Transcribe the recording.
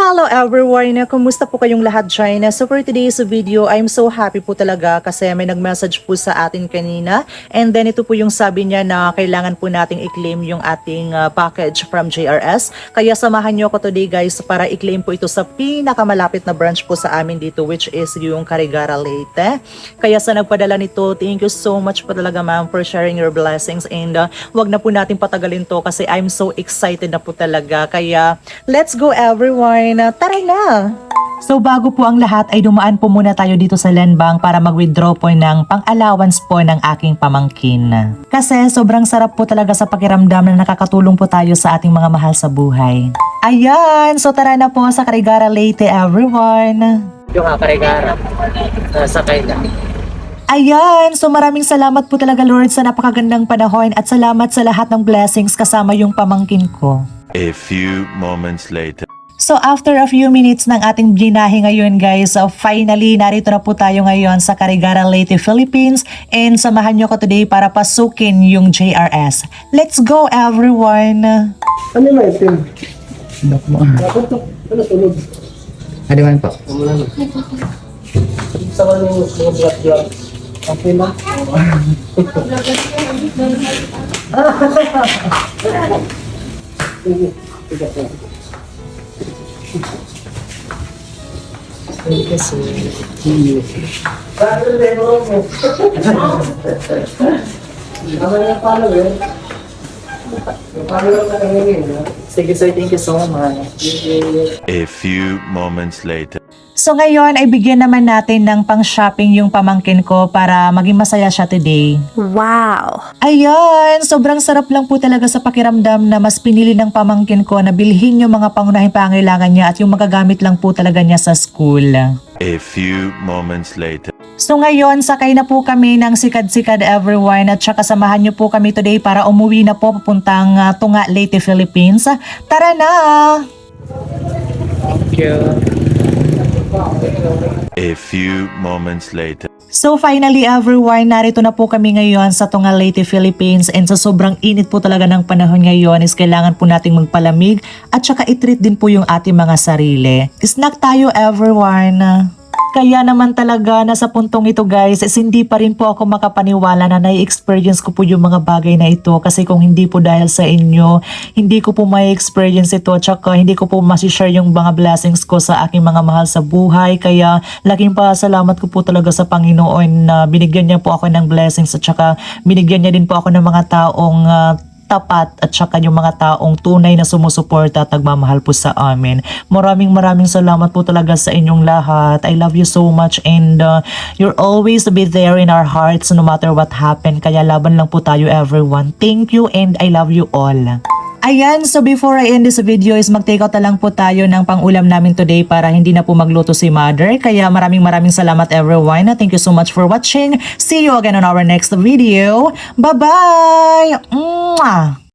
Hello everyone! Kumusta po kayong lahat dyan? So for today's video, I'm so happy po talaga kasi may nag-message po sa atin kanina. And then ito po yung sabi niya na kailangan po nating i-claim yung ating package from JRS. Kaya samahan niyo ako today guys para i-claim po ito sa pinakamalapit na branch po sa amin dito, which is yung Carigara Leyte. Kaya sa nagpadala nito, thank you so much po talaga ma'am for sharing your blessings. And wag na po natin patagalin to kasi I'm so excited na po talaga. Kaya let's go everyone! Tara na! So bago po ang lahat ay dumaan po muna tayo dito sa land bank para mag-withdraw po ng pang-allowance po ng aking pamangkin. Kasi sobrang sarap po talaga sa pakiramdam na nakakatulong po tayo sa ating mga mahal sa buhay. Ayan! So tara na po sa Carigara Leyte everyone! Yung Carigara, sakay na. Ayan! So maraming salamat po talaga Lord sa napakagandang panahon at salamat sa lahat ng blessings kasama yung pamangkin ko. A few moments later. So after a few minutes ng ating binahe ngayon guys, so finally narito na po tayo ngayon sa Carigara Leyte, Philippines and samahan nyo ko today para pasukin yung JRS. Let's go everyone! Ano yung item? Bak mo. Dapat to. Ano sunod? Adiwan po. Wala na. Sa mga black. Okay na. Sige sir, thank you so much. A few moments later. So ngayon ay bigyan naman natin ng pang-shopping yung pamangkin ko para maging masaya siya today. Wow! Ayan! Sobrang sarap lang po talaga sa pakiramdam na mas pinili ng pamangkin ko na bilhin yung mga pangunahing pangailangan niya at yung magagamit lang po talaga niya sa school. A few moments later. So ngayon, sakay na po kami ng sikad-sikad everyone at saka samahan niyo po kami today para umuwi na po papuntang Tunga, Leyte, Philippines. Tara na! Thank you. A few moments later. So finally everyone, narito na po kami ngayon sa Tunga, Leyte, Philippines and sa sobrang init po talaga ng panahon ngayon is kailangan po nating magpalamig at saka i-treat din po yung ating mga sarili. Snack tayo everyone! Kaya naman talaga nasa puntong ito guys is hindi pa rin po ako makapaniwala na nai-experience ko po yung mga bagay na ito kasi kung hindi po dahil sa inyo, hindi ko po may experience ito at saka hindi ko po masishare yung mga blessings ko sa aking mga mahal sa buhay. Kaya laking pasalamat ko po talaga sa Panginoon na binigyan niya po ako ng blessings at saka binigyan niya din po ako ng mga taong tapat at saka yung mga taong tunay na sumusuporta at nagmamahal po sa amin. Maraming salamat po talaga sa inyong lahat. I love you so much and you're always be there in our hearts no matter what happened. Kaya laban lang po tayo everyone. Thank you and I love you all. Ayan, so before I end this video is mag-take out na lang po tayo ng pang-ulam namin today para hindi na po magluto si mother. Kaya maraming salamat everyone. Thank you so much for watching. See you again on our next video. Bye-bye! Mwah!